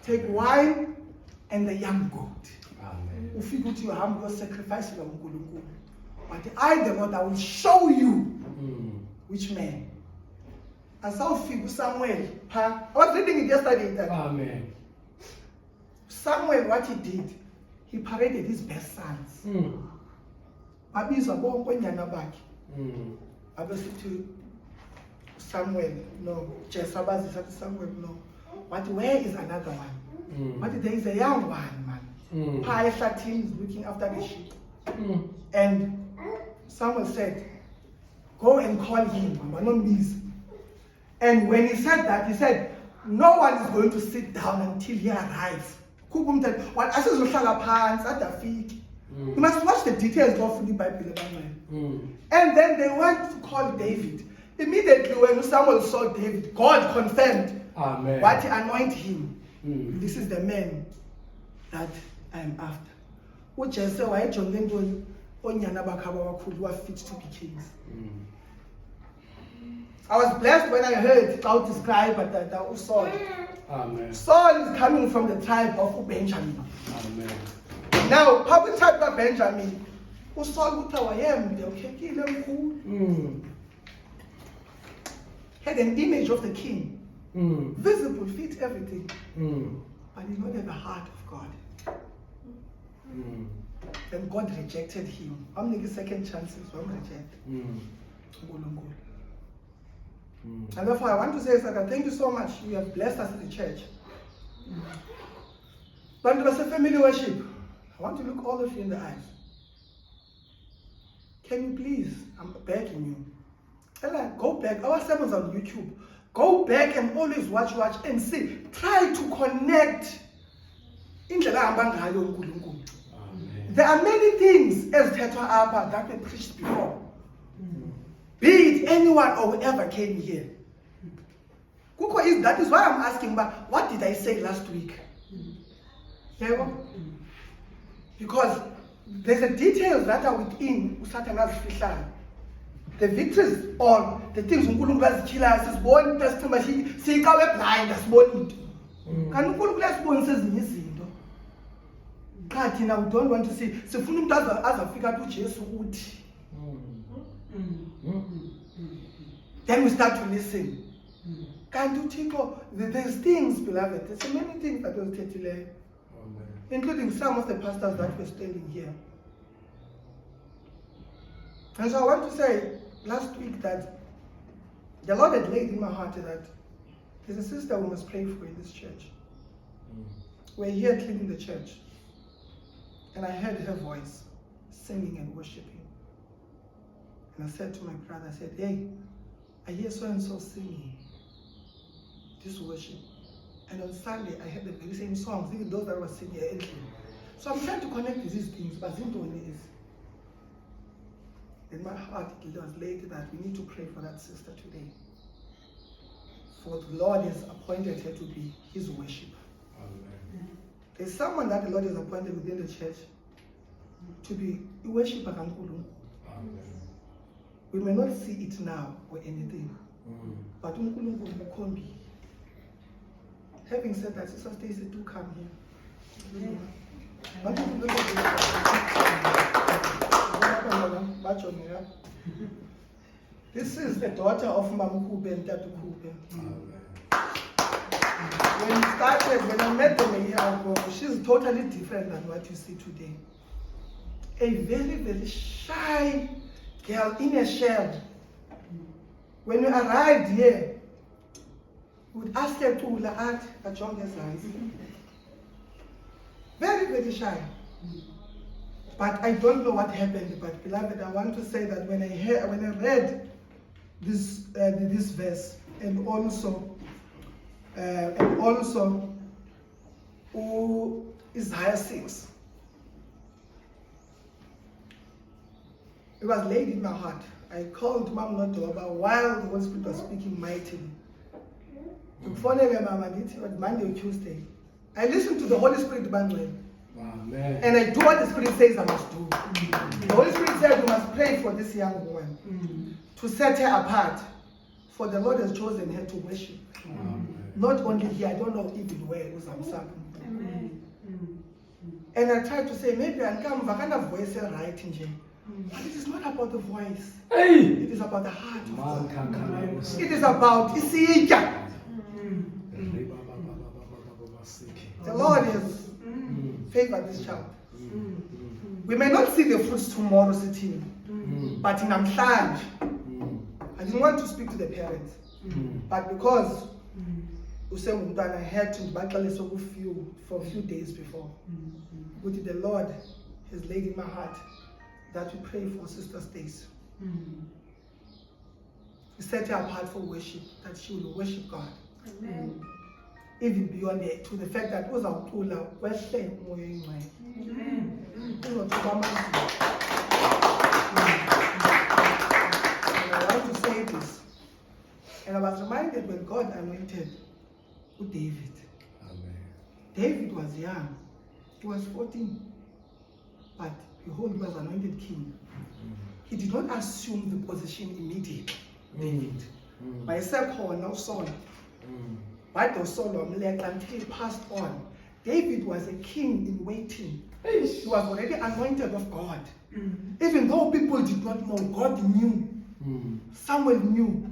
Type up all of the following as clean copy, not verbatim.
Take wine and the young goat. Amen. Ufike uthi uhamba uyosacrifice uNkulunkulu. But I, the Lord, I will show you which man. Asawufika uSamuel pha. I was reading it yesterday. Amen. Samuel, what he did, he paraded his best sons. Babizwa bonke onyana bakhe. Abesithi Samuel, no. Jesse abazisa to Samuel, no. But where is another one? But there is a young one, man. Pha ehlathini is looking after the sheep. And Samuel said, go and call him. And when he said that, he said, no one is going to sit down until he arrives. You must watch the details of the Bible. And then they went to call David. Immediately when Samuel saw David, God confirmed what he anointed him. This is the man that I am after. Ujese wayejonge ntoni onyana bakhaba wakhulu wa fit to be kings. I was blessed when I heard how described that Saul. Amen. Saul is coming from the tribe of Benjamin. Amen. Now, public tribe of Benjamin, Saul had an image of the king, visible, fit, everything, but he did not have a heart of God. Then God rejected him. I'm making second chances, so I'm rejected. And therefore, I want to say that thank you so much. You have blessed us in the church. But it was a family worship. I want to look all of you in the eyes. Can you please, I'm begging you, Ella, go back. Our sermons on YouTube. Go back and always watch and see. Try to connect. There are many things as Tetra Abba that we preached before. Be it anyone or whoever came here. That is why I'm asking, but what did I say last week? Because there's a details that are within Satana's Fishan. The victories or the things uNkulunkulu azithilayo sisibona testimony sikawe blind asiboni into. Kanti uNkulunkulu asibonisa ezinye izinto. Xa thina we don't want to see sifuna umuntu azafika kuthi uJesu uthi. Then we start to listen. Kanti uThixo, there's things, beloved. There's so many things that was thethileyo, including some of the pastors that were standing here. And so I want to say last week that the Lord had laid in my heart that there's a sister we must pray for in this church. We're here cleaning the church. And I heard her voice singing and worshiping. And I said to my brother, I said, hey, I hear so-and-so singing this worship. And on Sunday, I heard the very same songs, even those that were singing here. So I'm trying to connect these things, but Zindoni is. In my heart, it was laid that we need to pray for that sister today. For the Lord has appointed her to be his worshiper. Amen. There's someone that the Lord has appointed within the church to be a worshiper. Amen. We may not see it now or anything, but having said that, Sister Stacy, do come here. This is the daughter of Mam Kube and Tatu Kube. When I met them a year ago, she's totally different than what you see today. A very, very shy girl in a shell. When we arrived here, we would ask her to act at Jonge's eyes. Very, very shy. But I don't know what happened. But beloved, I want to say that when I read this verse, and also Isaiah 6, it was laid in my heart. I called Mom Nodoba while the Holy Spirit was speaking mightily. Monday or Tuesday. I listened to the Holy Spirit manual. Amen. And I do what the Spirit says I must do. The Holy Spirit said we must pray for this young woman to set her apart, for the Lord has chosen her to worship. Amen. Not only here, I don't know even where it was. Amen. And I tried to say, maybe I'll come back and a voice right in here. But it is not about the voice. Hey! It is about the heart of Man God. can come out. It is about Isija. The Lord has favored this child. We may not see the fruits tomorrow sitting, but in Amhlanje, I didn't want to speak to the parents, but because I had to battle for a few days before, which the Lord has laid in my heart that we pray for Sister Stacy. He set her apart for worship, that she will worship God. Amen. Even beyond it, to the fact that was our Pula, Westland, I want to say this, and I was reminded when God anointed David. Amen. David was young, he was 14, but behold, he was anointed king. He did not assume the position immediately. David. By Saul, now Saul. But the Saul until he passed on. David was a king in waiting. He was already anointed of God. Even though people did not know, God knew. Samuel knew.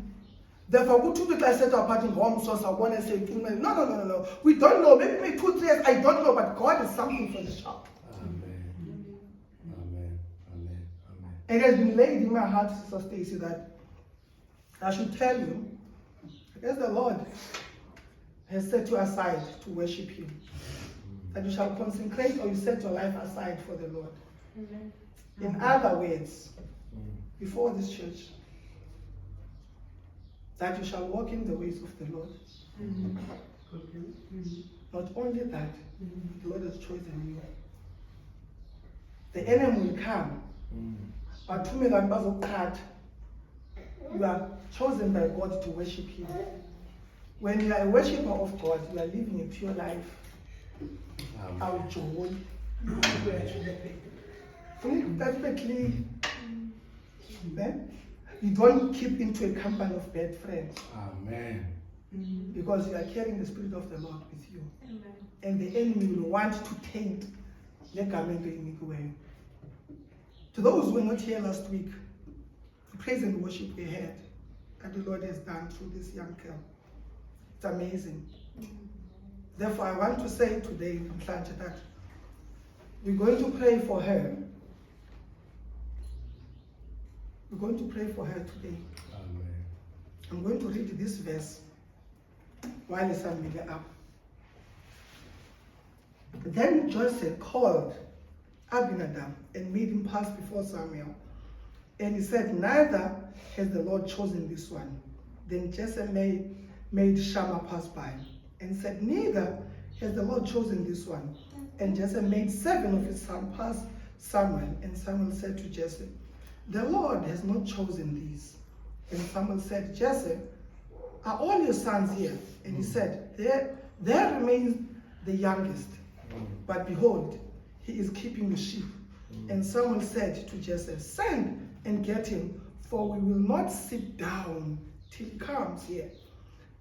Therefore, go to the class set apart in home source. I want to say, no. We don't know. Maybe 2 years, I don't know, but God is something for the child. Amen. Amen. Amen. Amen. It has been laid in my heart, Sister Stacy, that I should tell you, as the Lord has set you aside to worship Him, that you shall consecrate or you set your life aside for the Lord. Amen. In other words, before this church, that you shall walk in the ways of the Lord. Not only that, the Lord has chosen you. The enemy will come, but you are chosen by God to worship Him. When you are a worshiper of God, you are living a pure life. Our joy. You don't keep into a company of bad friends. Amen. Because you are carrying the Spirit of the Lord with you. Amen. And the enemy will want to taint the garment in the way. To those who were not here last week, the praise and worship we had that the Lord has done through this young girl. It's amazing. Therefore, I want to say today, that we're going to pray for her. We're going to pray for her today. Amen. I'm going to read this verse while it's up. Then Joseph called Abinadab and made him pass before Samuel. And he said, neither has the Lord chosen this one. Then Jesse made Shammah pass by and said, neither has the Lord chosen this one. And Jesse made 7 of his sons pass Samuel. And Samuel said to Jesse, the Lord has not chosen these. And Samuel said, Jesse, are all your sons here? And he said, there remains the youngest. But behold, he is keeping the sheep. And Samuel said to Jesse, send and get him, for we will not sit down till he comes here.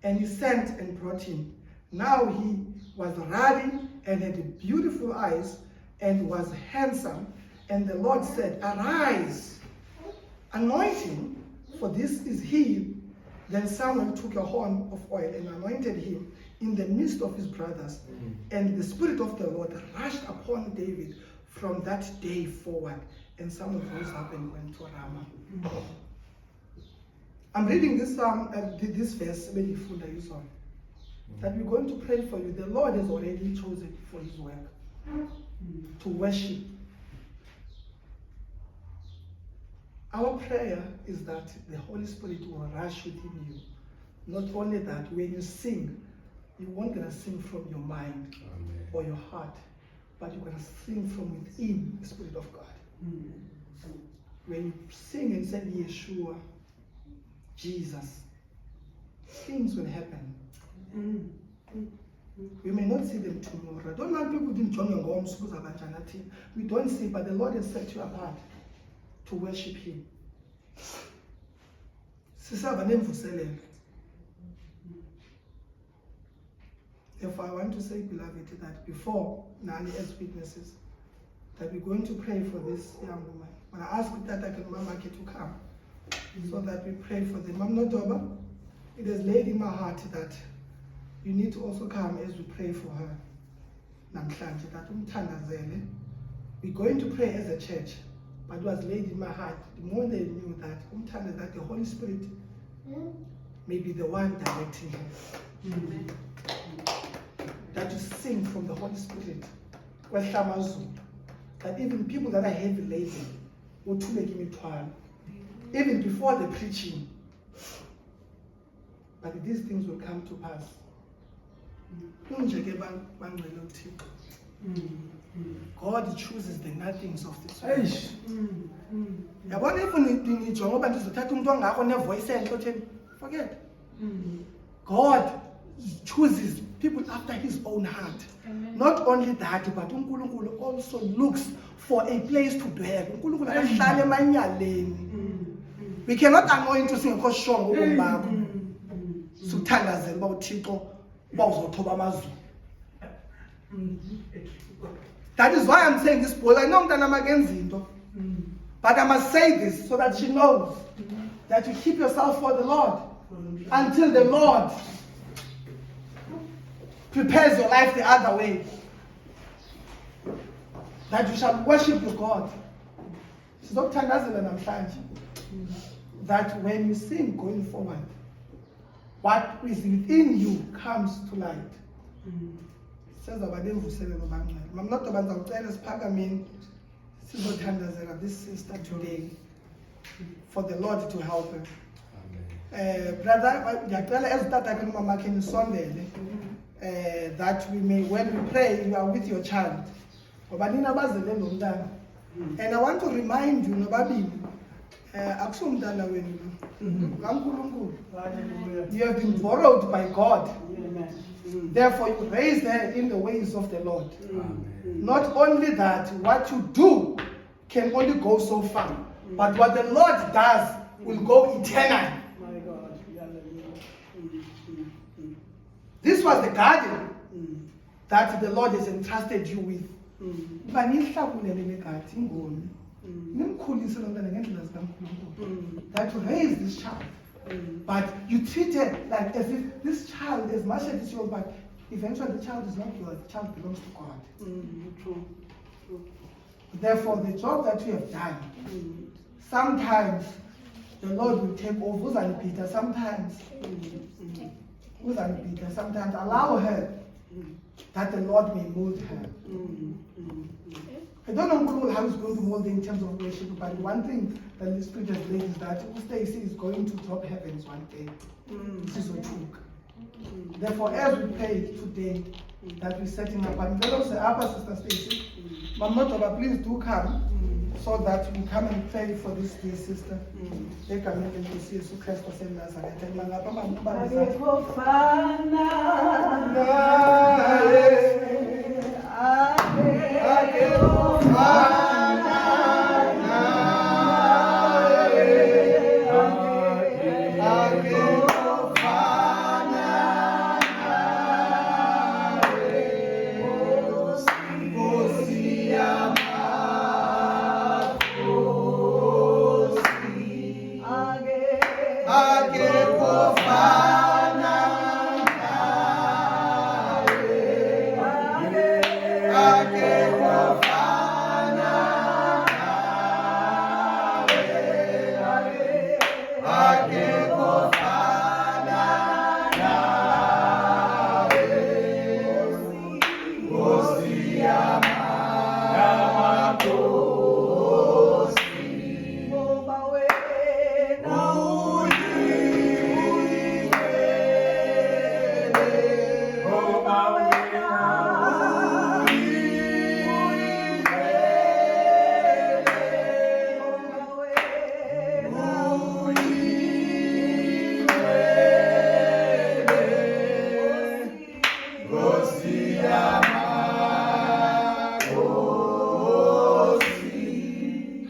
And he sent and brought him. Now he was ruddy and had beautiful eyes and was handsome. And the Lord said, arise, anoint him, for this is he. Then Samuel took a horn of oil and anointed him in the midst of his brothers. And the Spirit of the Lord rushed upon David from that day forward. And Samuel rose up and went to Ramah. I'm reading this this verse, that we're going to pray for you. The Lord has already chosen for His work to worship. Our prayer is that the Holy Spirit will rush within you. Not only that, when you sing, you won't gonna sing from your mind or your heart, but you're gonna sing from within the Spirit of God. When you sing and say Yeshua, Jesus, things will happen. We may not see them tomorrow. Don't want people to join your homes. We don't see, but the Lord has set you apart to worship Him. Therefore, I want to say, beloved, that before Nali as witnesses, that we're going to pray for this young woman. When I ask that I can Mama to come, so that we pray for them. Mam Nodoba, it has laid in my heart that you need to also come as we pray for her. Namhlanje, that umthandazele. We're going to pray as a church, but it was laid in my heart. The more they knew that umthandazele, that the Holy Spirit may be the one directing her. That you sing from the Holy Spirit. That even people that are heavy laden will to make him even before the preaching. But these things will come to pass. God chooses the nothings of this world. Forget. God chooses people after his own heart. Amen. Not only that, but uNkulunkulu also looks for a place to dwell. uNkulunkulu akahlale emanyaleni. We cannot anoint to sing because shongo ubaba. Suthandazela uba uThixo uba uzothoba amazulu. That is why I'm saying this, boy. I know mntana makenza into. But I must say this so that she knows that you keep yourself for the Lord until the Lord prepares your life the other way. That you shall worship your God. That when you sing going forward, what is within you comes to light. Says I'm not about this sister today for the Lord to help her. Brother, that we may, when we pray, you are with your child. And I want to remind you, you have been borrowed by God. Therefore, you raised her in the ways of the Lord. Not only that, what you do can only go so far, but what the Lord does will go eternal. This was the garden that the Lord has entrusted you with. That you raise this child. But you treat it like as if this child, as much as it's yours, but eventually the child is not yours, the child belongs to God. Therefore, the job that you have done, sometimes the Lord will take over Peter, sometimes allow her that the Lord may mold her. I don't know how he's going to mold in terms of worship, but one thing that the Spirit has laid is that Stacy is going to drop heavens one day. This is a truth. Therefore, as we pray today, that we're setting up, and let us say, Abba, Sister Stacy, Mama, please do come so that we come and pray for this dear sister. They come in and see Jesus Christ of Nazareth.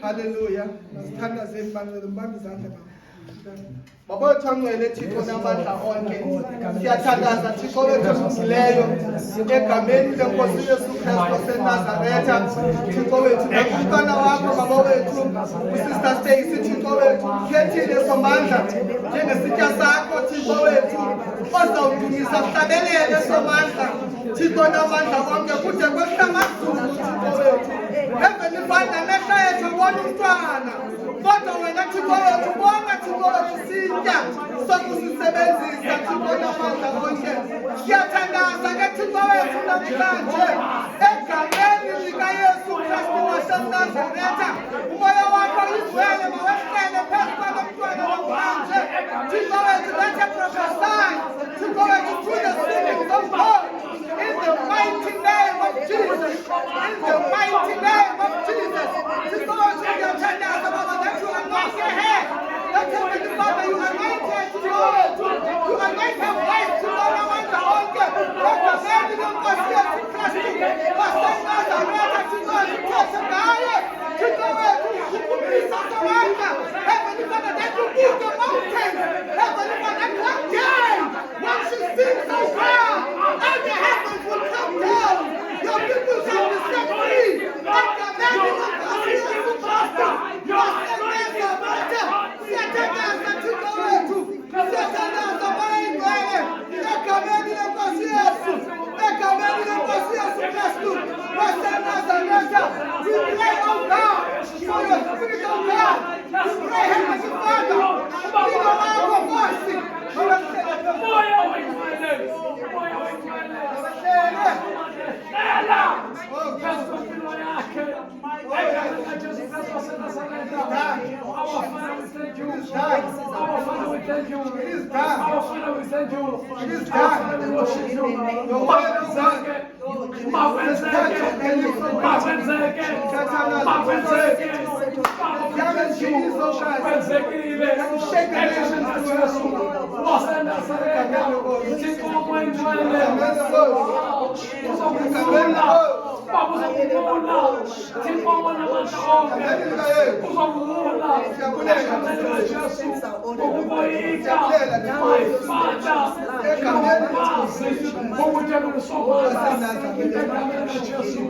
Hallelujah. Baba wethu angcwele Thixo namandla onke, siyathandaza Thixo wethu olungileyo, egameni leNkosi Yesu Kristu waseNazaretha. Thixo wethu, nakumntwana wakho Baba wethu uSister Stacy, Thixo wethu ukhethile Somandla njengesitya sakho Thixo wethu, ozawudumisa kuhlabelele Somandla Thixo namandla onke kude kwehlamazulu Thixo wethu. Heavenly Father, amehlo ethu abona umntwana, kodwa wena Thixo wethu bona Thixo wethu sitya sokusisebenzisa Thixo namandla onke. Siyathandaza ke Thixo wethu namhlanje egameni likaYesu Kristu waseNazaretha, umoya wakho izwele mawehlele phezu kwalo mntwana namhlanje Thixo wethu. Let her prophesy Thixo wethu through the Spirit of God in the mighty name of Jesus, in the mighty name of Jesus. Thixo wethu siyathandaza Baba that you anoint your head, that Heavenly Father you anoint her Thixo wethu, you anoint her wife Thixo namandla onke egameni leNkosi Yesu Kristu waseNazaretha Thixo wethu uthethe ngaye Thixo wethu ukumisa Somandla. Heavenly Father, that you move the mountains. Heavenly Father, come down when she sings so well, and the heavens will come down. Your people shall be set free. Egameni leNkosi Yesu Kristu waseNazaretha. Siyathandaza Thixo wethu, siyathandaza bayingcwele egameni leNkosi Yesu, egameni leNkosi Yesu Kristu waseNazaretha. We pray, oh God, for your Spirit, oh God. We pray, Heavenly Father, Mpilo wako Nkosi,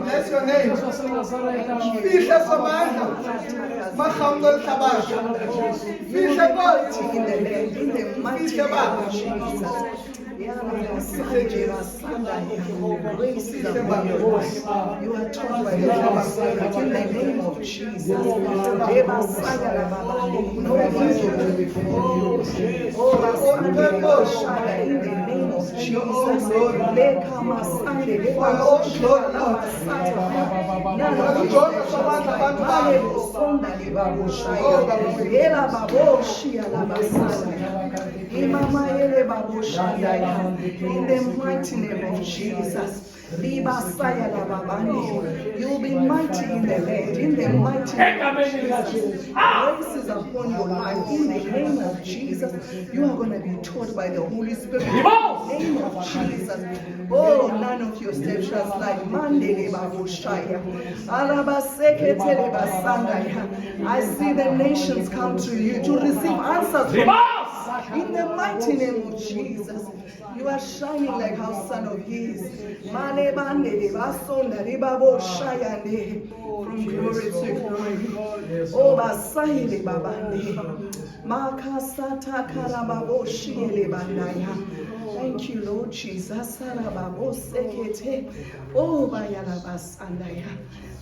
bless your name. Fihle Somandla, mahambo elhlabathi. Fihle Nkosi, fihle Baba. You are taught by the Holy Spirit in the name of Jesus. No evil will befall you. In the name of Jesus. In the mighty name of Jesus. You'll be mighty in the land, in the mighty name of Jesus. Grace is upon your life, in the name of Jesus. You are going to be taught by the Holy Spirit, in the name of Jesus. Oh, none of your steps shall slide. I see the nations come to you to receive answers from us. In the mighty name of Jesus. You are shining like how son of his. From glory to glory. Oh, Basahile Babande. Makasata Karababoshi Bandaya. Thank you, Lord Jesus. Oh, Bayalabasandaya.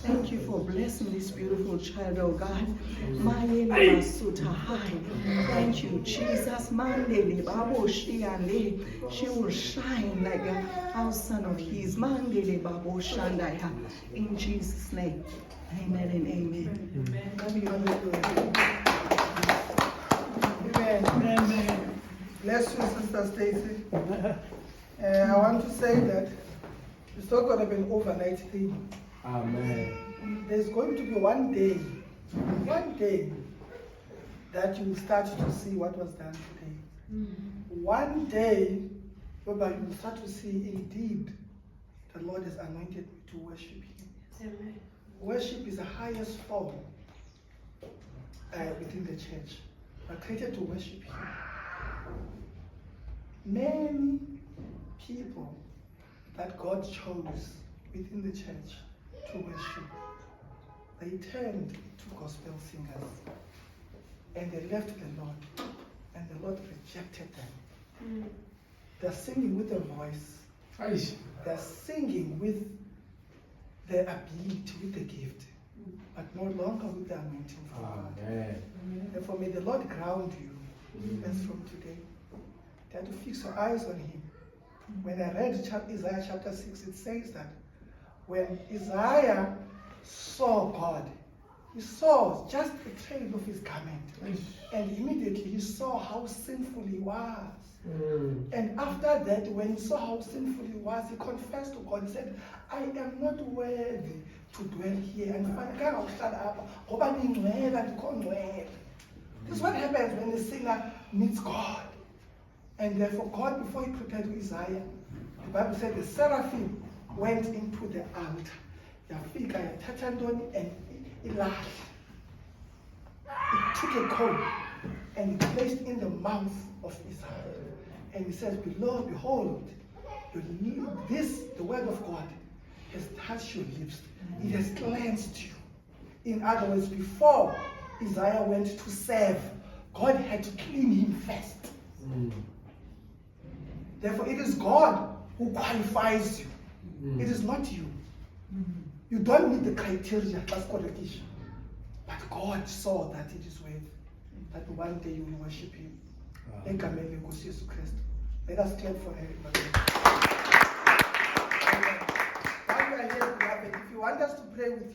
Thank you for blessing this beautiful child, oh God. Thank you, Jesus. She will shine like a house son of his. In Jesus' name. Amen and amen. Amen. Bless you, Sister Stacy. I want to say that it's not going to be an overnight thing. Amen. There's going to be one day that you will start to see what was done today. One day whereby you will start to see indeed the Lord has anointed me to worship Him. Amen. Worship is the highest form within the church. are created to worship Him. Many people that God chose within the church to worship, they turned to gospel singers and they left the Lord, and the Lord rejected them. They're singing with a voice, Aish. they're singing with the ability, with the gift, but no longer with the anointing from God. Amen. Therefore, may the Lord ground you as from today. You have to fix your eyes on Him. When I read Isaiah chapter 6, it says that when Isaiah saw God, he saw just the trail of his garment. And immediately he saw how sinful he was. And after that, when he saw how sinful he was, he confessed to God. He said, I am not worthy to dwell here. And this is what happens when a sinner meets God. And therefore, God, before he prepared to Isaiah, the Bible said the seraphim went into the altar. Yafika yathatha and ilahle. He took a coal and he placed in the mouth of Isaiah. And he says, behold, the word of God has touched your lips. It has cleansed you. In other words, before Isaiah went to serve, God had to clean him first. Therefore, it is God who qualifies you. It is not you. You don't meet the criteria, that's qualification. But God saw that it is worth that one day you will worship Him. Let us clap for her. While we are here, beloved, if you want us to pray with you,